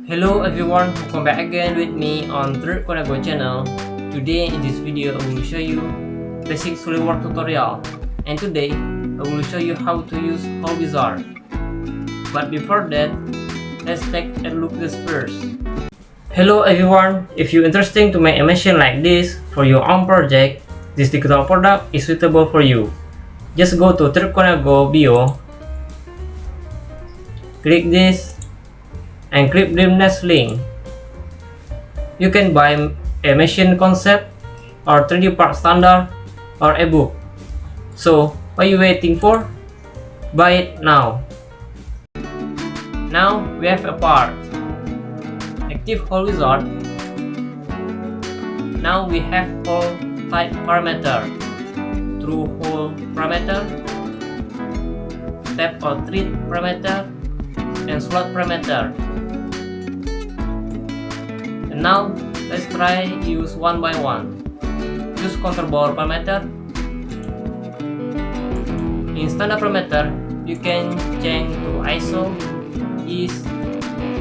Hello everyone, welcome back again with me on third Koniago channel. Today in this video I will show you basic Solidworks tutorial, and today I will show you how to use Hole Wizard. But before that, let's take a look at this first. Hello everyone, if you're interested to make a machine like this for your own project, this digital product is suitable for you. Just go to third Koniago bio, click this and click Dreamnest link. You can buy a machine concept or 3D part standard or ebook. So what are you waiting for? Buy it now. Now we have a part. Active Hole Wizard. Now we have hole type parameter. Through hole parameter, step or treat parameter, and slot parameter. And now let's try use one by one. Choose Counterbore parameter. In standard parameter, you can change to ISO, ease,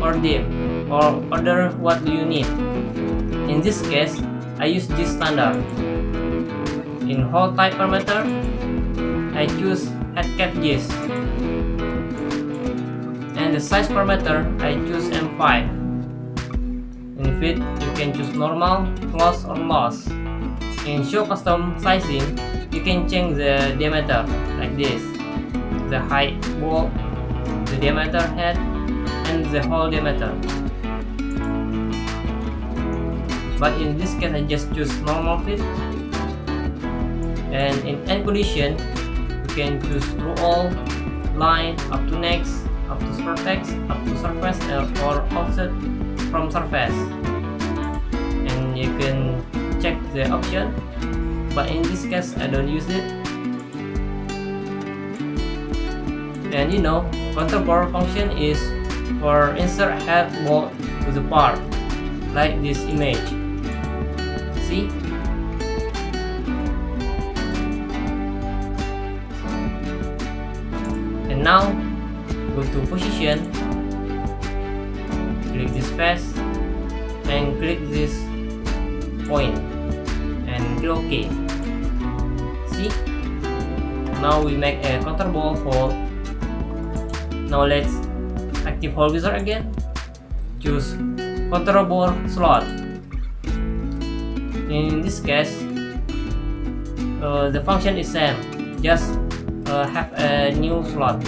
or dim, or order what do you need. In this case, I use this standard. In hole type parameter, I choose head cap gist. And the size parameter, I choose M5. In fit, you can choose normal, close, or loss. In show custom sizing, you can change the diameter like this, the height wall, the diameter head, and the hole diameter. But in this case, I just choose normal fit. And in end condition, you can choose through all, line, up to next, up to vertex, up to surface, or offset from surface. And you can check the option, but in this case I don't use it. And Counterbore function is for insert head bolt to the part, like this image. See? And now go to position, click this face, and click this point, and click OK. See? Now we make a Counterbore hole. Now let's active Hole Wizard again. Choose Counterbore slot. In this case, the function is same. Just have a new slot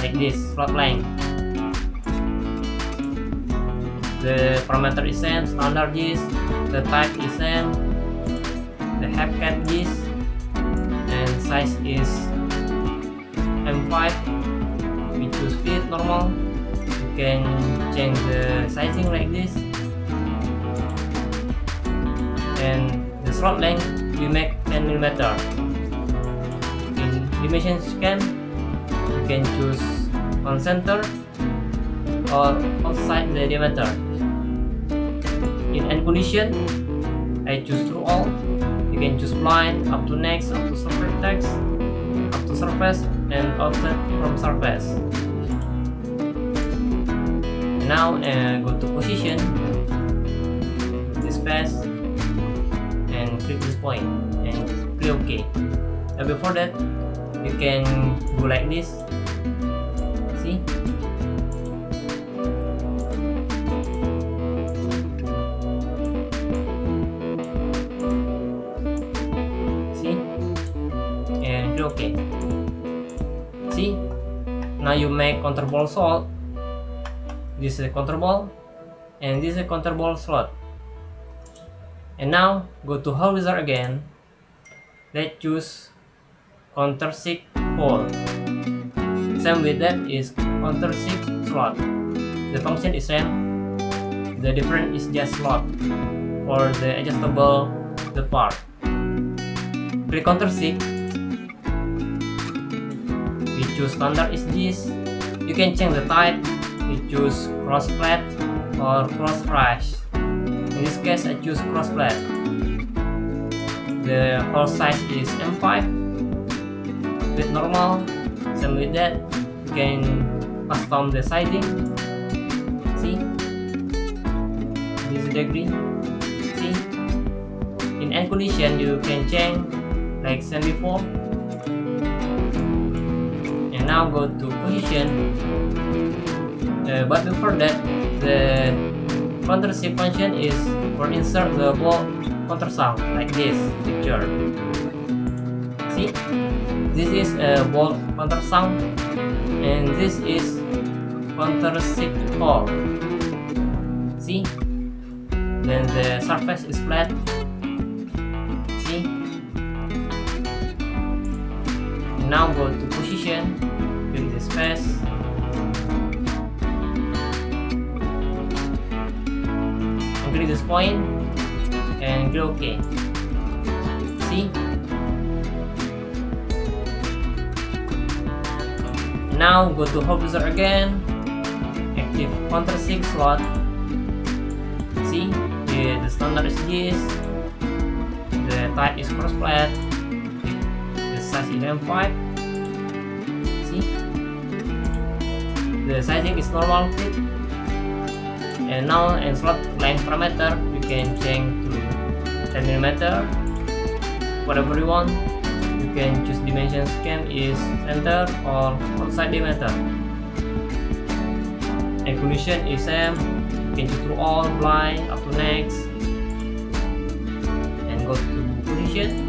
like this, slot length. The parameter is same, standard gist. The type is same. The head cap gist, and size is M5. We choose fit normal. You can change the sizing like this. And the slot length we make 10 mm. In dimension scan, you can choose on center or outside the diameter. In end condition, I choose through all. You can choose blind, up to next, up to vertex, up to surface, and offset from surface. And now go to position, this face, and click this point, and click OK. And before that, you can go like this. See? See? And click OK. See? Now you make Counterbore slot. This is a Counterbore, and this is a Counterbore slot. And now go to Hole Wizard again. Let's choose Countersink hole. Same with that is Countersink slot. The function is same. The difference is just slot for the adjustable the part. Click Countersink. We choose standard is this. You can change the type. We choose cross flat or cross crash. In this case, I choose cross flat. The hole size is M5. With normal. Same with that. You can custom the sizing. See, this is degree. See, in end condition you can change like same before. And now go to position. But before that, the Countersink function is for insert the ball countersunk like this picture. See, this is a ball countersunk, and this is Countersink hole. See, then the surface is flat. See, and now go to position, click this face. Click this point and click OK. See? Now go to hole wizard again. Active Countersink slot. See? The standard is this. The type is cross flat. The size is M5. See? The sizing is normal fit. And now in slot length parameter you can change to 10 mm, whatever you want. You can choose dimension scheme is center or outside diameter. And condition is same. You can choose to all, blind, up to next, and go to position.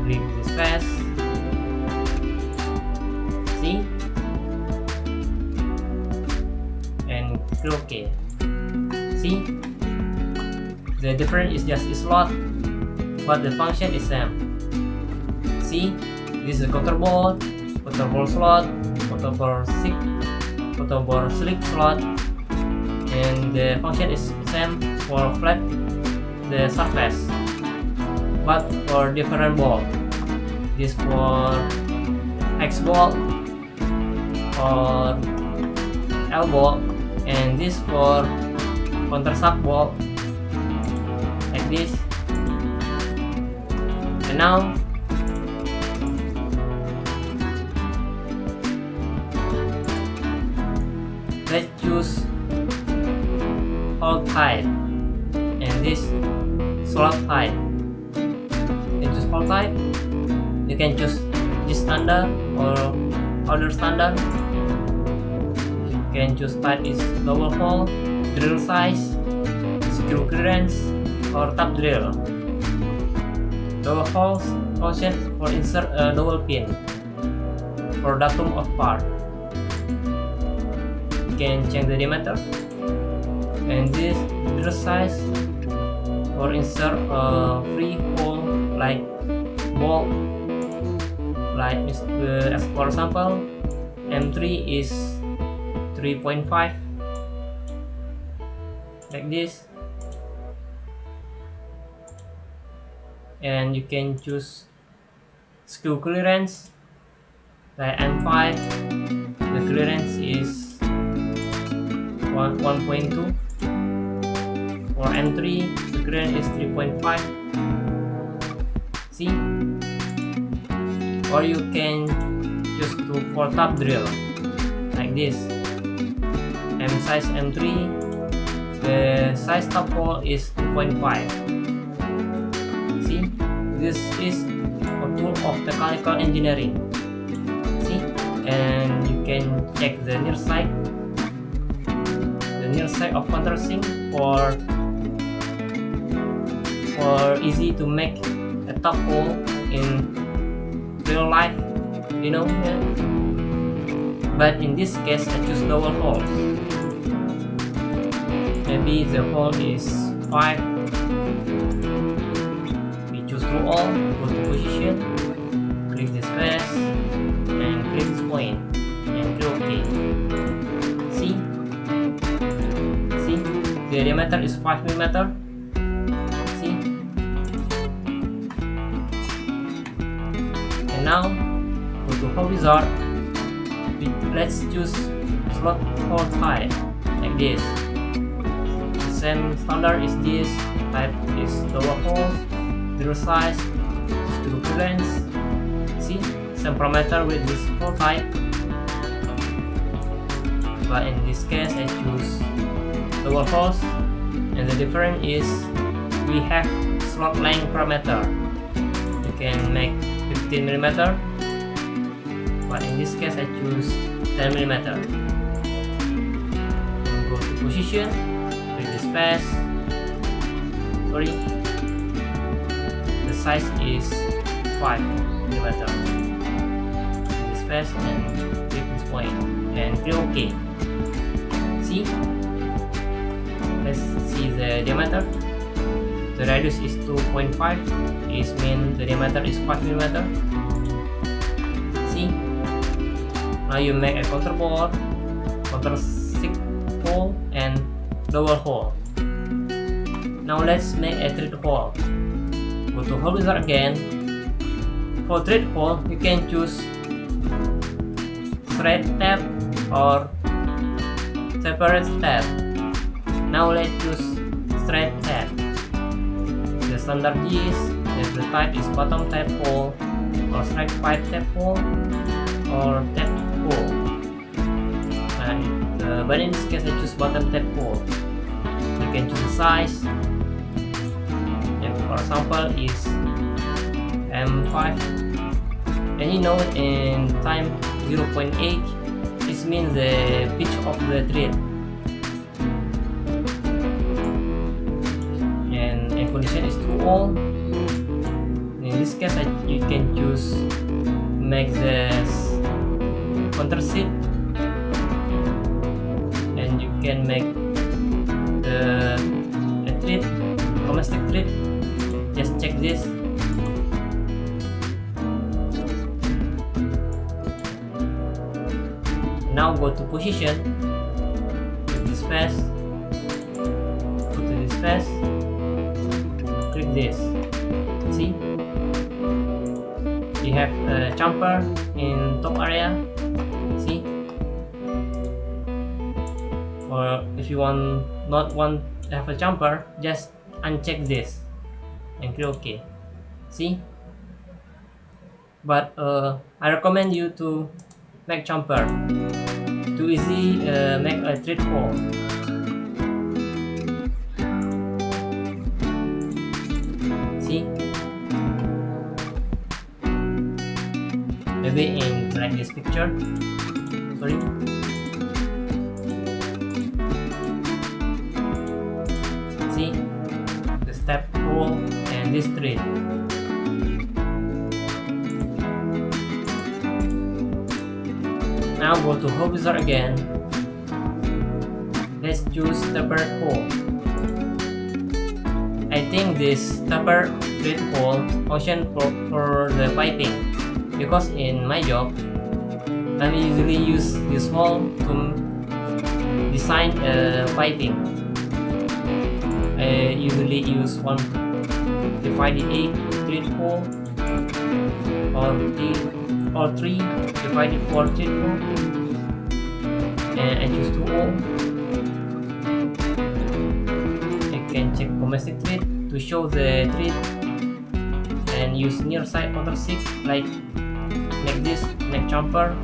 Click this face. See, and click OK. See, the difference is just a slot, but the function is same. See, this is Counterbore, Counterbore slot, Counterbore slick slot, and the function is same for flat the surface, but for different ball. This for X ball or L ball, and this for Countersink ball like this. And now let's choose hole type, and this slot type. You can choose hole type. You can choose this standard or other standard. You can choose type is double hole, drill size, screw clearance, or tap drill. Double holes function for insert a double pin for datum of part. You can change the diameter, and this drill size for insert a free hole like bolt, like as for example M3 is 3.5 like this. And you can choose screw clearance like M5. The clearance is 1.2. For M3 the clearance is 3.5. See, or you can choose to for tap drill like this. M size M3, the size tap hole is 2.5. See, this is a tool of mechanical engineering. See, and you can check the near side of Countersink for easy to make a tap hole in real life, you know. Yeah? But in this case I choose double holes. Maybe the hole is 5. Through all, go to position, click this face, and click this point, and click OK. See, the diameter is 5 mm. See, and now go to hole wizard. Let's choose slot hole type like this. The same standard is this. Type is double hole. Drill size, screw clearance. See, same parameter with this hole type, but in this case I choose double holes, and the difference is we have slot length parameter. You can make 15 mm, but in this case I choose 10 mm. Go to position, click this face. Sorry, the size is 5 mm. This face and click this point and click OK. See? Let's see the diameter. The radius is 2.5. It means the diameter is 5 mm. See? Now you make a counterbore, countersink hole, and double hole. Now let's make a thread hole. Go to hole wizard again. For thread hole, you can choose thread tab or separate tab. Now let's choose thread tab. The standard is that the type is bottom tab hole, or strike pipe tab hole, or tab hole. But in this case I choose bottom tab hole. You can choose the size, and for example is M5, and you know in time 0.8, this means the pitch of the thread. And condition is too old. In this case you can choose make the countersink, and you can make the thread, domestic thread. Just check this. Now go to position, click this face, go to this face, click this. See? You have a chamfer in top area. See? Or if you not want to have a chamfer, just uncheck this and click OK. See? But I recommend you to make chamfer to easy make a thread hole. See? Maybe in like this picture. Sorry. See? The step hole and this thread. Now go to hole wizard again. Let's choose tapered hole. I think this tapered thread hole function for the piping, because in my job I usually use this hole to design piping. I usually use 1 divided 8 thread hole or 3 divided 4 thread hole, and I choose 2 hole. I can check domestic thread to show the thread, and use near side countersink, like make this, make chamfer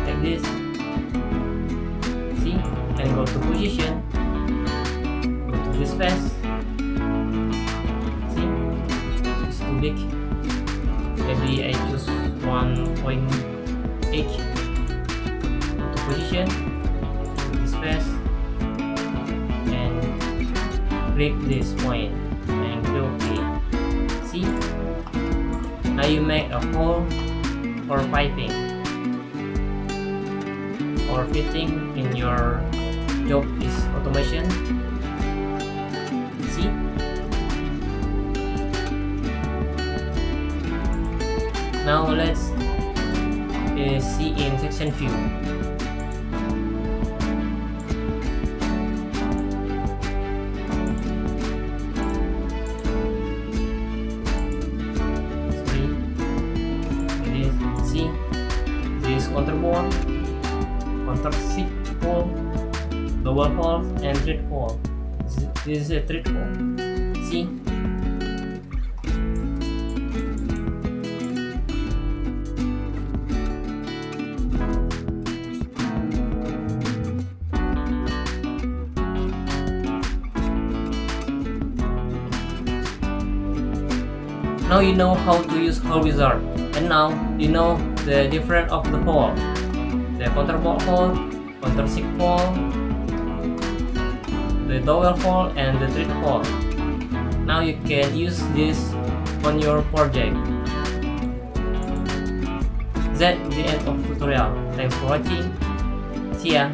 like this. See? And go to position, go to this face. See? It's too big. Maybe I choose 1.8. Go to position, this face, and click this point and click OK. See? Now you make a hole for piping or fitting in your job is automation. See? Now let's see in section view. See, this counterbore, countersink hole, double hole, and thread hole. This is a thread hole. See? Now you know how to use hole wizard, and now you know the difference of the hole. The Counterbore hole, Countersink hole, the dowel hole, and the thread hole. Now you can use this on your project. That's the end of tutorial. Thanks for watching. See ya.